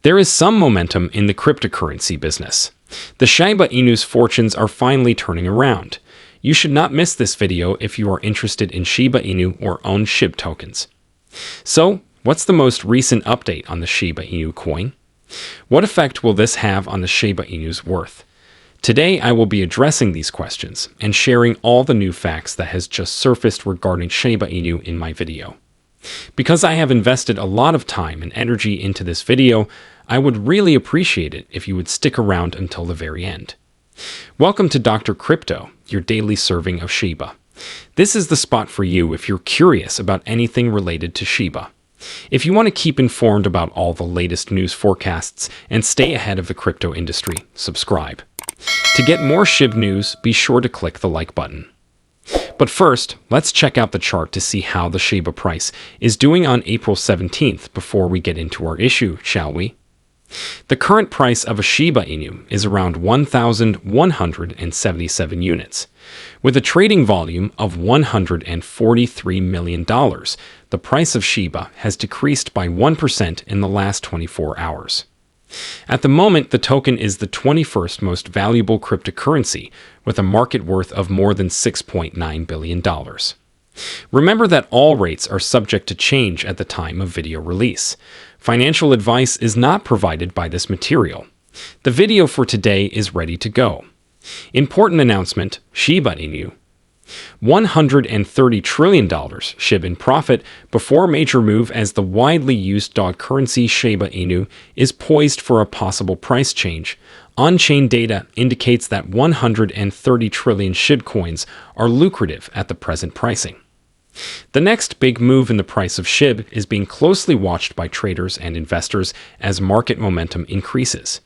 There is some momentum in the cryptocurrency business. The Shiba Inu's fortunes are finally turning around. You should not miss this video if you are interested in Shiba Inu or own Shib tokens. So, what's the most recent update on the Shiba Inu coin? What effect will this have on the Shiba Inu's worth? Today, I will be addressing these questions and sharing all the new facts that has just surfaced regarding Shiba Inu in my video. Because I have invested a lot of time and energy into this video, I would really appreciate it if you would stick around until the very end. Welcome to Dr. Crypto, your daily serving of Shiba. This is the spot for you if you're curious about anything related to Shiba. If you want to keep informed about all the latest news forecasts and stay ahead of the crypto industry, subscribe. To get more Shib news, be sure to click the like button. But first, let's check out the chart to see how the Shiba price is doing on April 17th before we get into our issue, shall we? The current price of a Shiba Inu is around 1,177 units. With a trading volume of $143 million, the price of Shiba has decreased by 1% in the last 24 hours. At the moment, the token is the 21st most valuable cryptocurrency, with a market worth of more than $6.9 billion. Remember that all rates are subject to change at the time of video release. Financial advice is not provided by this material. The video for today is ready to go. Important announcement: Shiba Inu. $130 trillion Shib in profit before major move as the widely used dog currency Shiba Inu is poised for a possible price change. On-chain data indicates that 130 trillion Shib coins are lucrative at the present pricing. The next big move in the price of Shib is being closely watched by traders and investors as market momentum increases.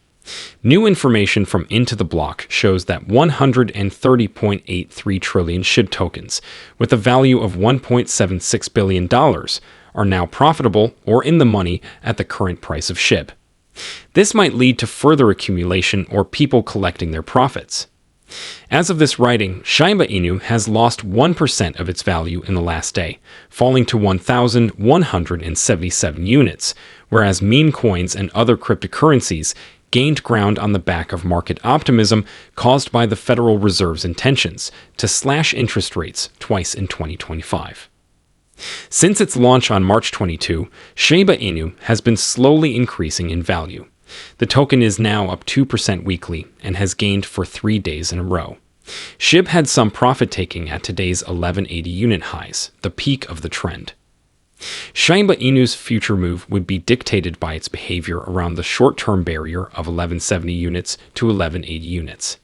New information from Into the Block shows that 130.83 trillion Shib tokens, with a value of $1.76 billion, are now profitable or in the money at the current price of Shib. This might lead to further accumulation or people collecting their profits. As of this writing, Shiba Inu has lost 1% of its value in the last day, falling to 1,177 units, whereas meme coins and other cryptocurrencies gained ground on the back of market optimism caused by the Federal Reserve's intentions to slash interest rates twice in 2025. Since its launch on March 22, Shiba Inu has been slowly increasing in value. The token is now up 2% weekly and has gained for 3 days in a row. Shib had some profit-taking at today's 1180 unit highs, the peak of the trend. Shiba Inu's future move would be dictated by its behavior around the short-term barrier of 1170 units to 1180 units.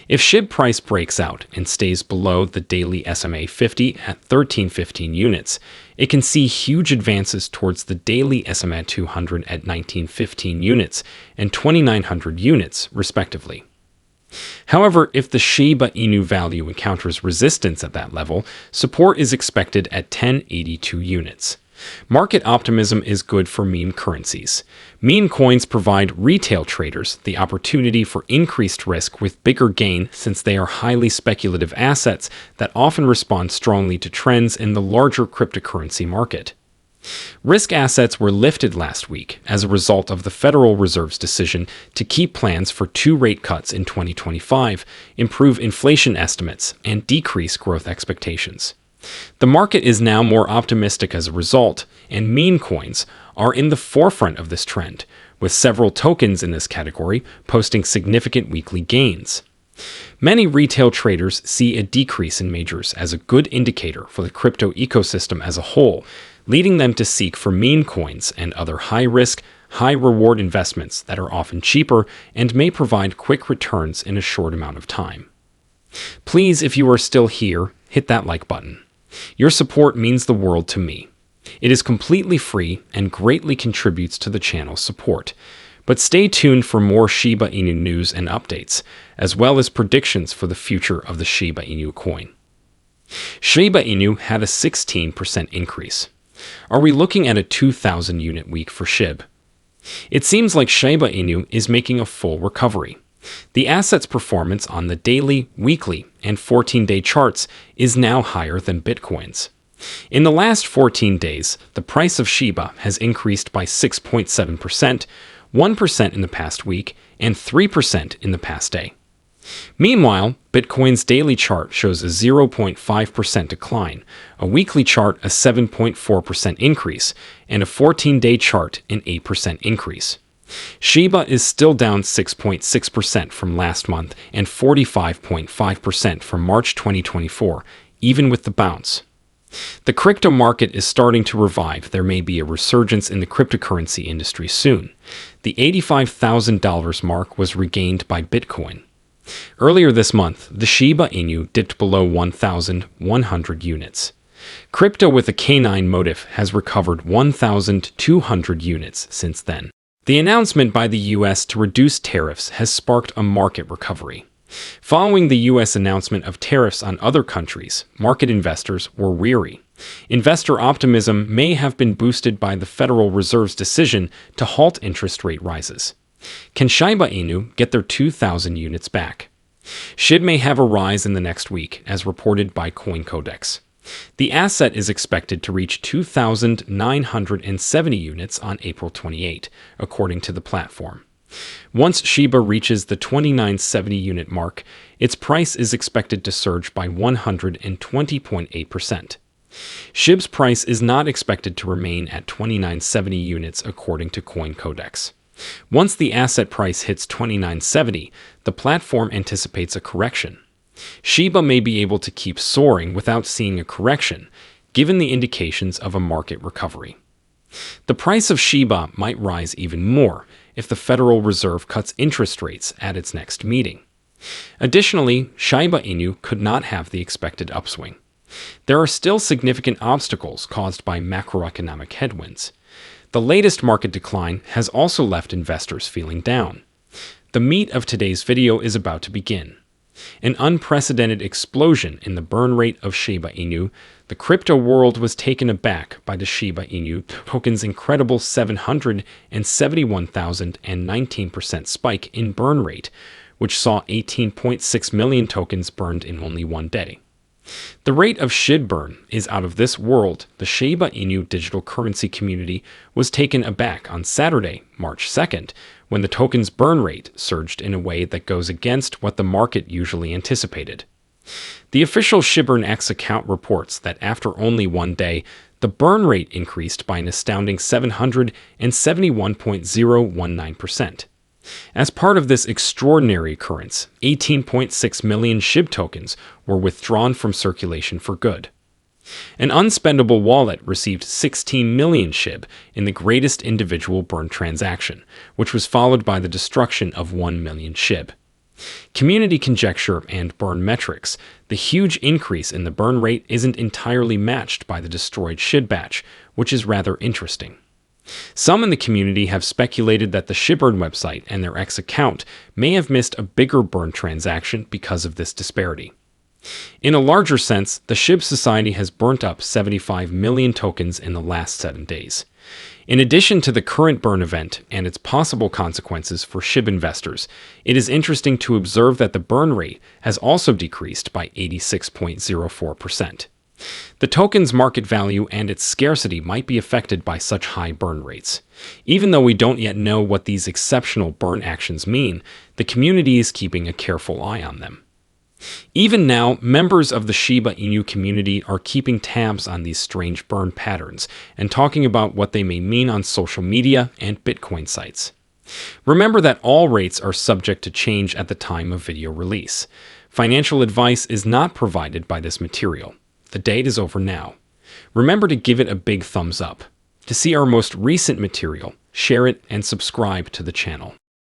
If Shib price breaks out and stays below the daily SMA 50 at 1315 units, it can see huge advances towards the daily SMA 200 at 1915 units and 2900 units, respectively. However, if the Shiba Inu value encounters resistance at that level, support is expected at 1082 units. Market optimism is good for meme currencies. Meme coins provide retail traders the opportunity for increased risk with bigger gain since they are highly speculative assets that often respond strongly to trends in the larger cryptocurrency market. Risk assets were lifted last week as a result of the Federal Reserve's decision to keep plans for 2 rate cuts in 2025, improve inflation estimates, and decrease growth expectations. The market is now more optimistic as a result, and meme coins are in the forefront of this trend, with several tokens in this category posting significant weekly gains. Many retail traders see a decrease in majors as a good indicator for the crypto ecosystem as a whole, leading them to seek for meme coins and other high-risk, high-reward investments that are often cheaper and may provide quick returns in a short amount of time. Please, if you are still here, hit that like button. Your support means the world to me. It is completely free and greatly contributes to the channel's support. But stay tuned for more Shiba Inu news and updates, as well as predictions for the future of the Shiba Inu coin. Shiba Inu had a 16% increase. Are we looking at a 2,000 unit week for Shib? It seems like Shiba Inu is making a full recovery. The asset's performance on the daily, weekly, and 14-day charts is now higher than Bitcoin's. In the last 14 days, the price of Shiba has increased by 6.7%, 1% in the past week, and 3% in the past day. Meanwhile, Bitcoin's daily chart shows a 0.5% decline, a weekly chart a 7.4% increase, and a 14-day chart an 8% increase. Shiba is still down 6.6% from last month and 45.5% from March 2024, even with the bounce. The crypto market is starting to revive. There may be a resurgence in the cryptocurrency industry soon. The $85,000 mark was regained by Bitcoin. Earlier this month, the Shiba Inu dipped below 1,100 units. Crypto with a canine motive has recovered 1,200 units since then. The announcement by the US to reduce tariffs has sparked a market recovery. Following the US announcement of tariffs on other countries, market investors were weary. Investor optimism may have been boosted by the Federal Reserve's decision to halt interest rate rises. Can Shiba Inu get their 2,000 units back? Shib may have a rise in the next week, as reported by CoinCodex. The asset is expected to reach 2,970 units on April 28, according to the platform. Once Shiba reaches the 2,970 unit mark, its price is expected to surge by 120.8%. Shib's price is not expected to remain at 2,970 units according to CoinCodex. Once the asset price hits 2,970, the platform anticipates a correction. Shiba may be able to keep soaring without seeing a correction, given the indications of a market recovery. The price of Shiba might rise even more if the Federal Reserve cuts interest rates at its next meeting. Additionally, Shiba Inu could not have the expected upswing. There are still significant obstacles caused by macroeconomic headwinds. The latest market decline has also left investors feeling down. The meat of today's video is about to begin. An unprecedented explosion in the burn rate of Shiba Inu. The crypto world was taken aback by the Shiba Inu token's incredible 771,019% spike in burn rate, which saw 18.6 million tokens burned in only one day. The rate of SHIB burn is out of this world. The Shiba Inu digital currency community was taken aback on Saturday, March 2nd, when the token's burn rate surged in a way that goes against what the market usually anticipated. The official ShiburnX account reports that after only one day, the burn rate increased by an astounding 771.019%. As part of this extraordinary occurrence, 18.6 million SHIB tokens were withdrawn from circulation for good. An unspendable wallet received 16 million SHIB in the greatest individual burn transaction, which was followed by the destruction of 1 million SHIB. Community conjecture and burn metrics. The huge increase in the burn rate isn't entirely matched by the destroyed SHIB batch, which is rather interesting. Some in the community have speculated that the Shibburn website and their X account may have missed a bigger burn transaction because of this disparity. In a larger sense, the Shib Society has burnt up 75 million tokens in the last 7 days. In addition to the current burn event and its possible consequences for Shib investors, it is interesting to observe that the burn rate has also decreased by 86.04%. The token's market value and its scarcity might be affected by such high burn rates. Even though we don't yet know what these exceptional burn actions mean, the community is keeping a careful eye on them. Even now, members of the Shiba Inu community are keeping tabs on these strange burn patterns and talking about what they may mean on social media and Bitcoin sites. Remember that all rates are subject to change at the time of video release. Financial advice is not provided by this material. The date is over now. Remember to give it a big thumbs up. To see our most recent material, share it and subscribe to the channel.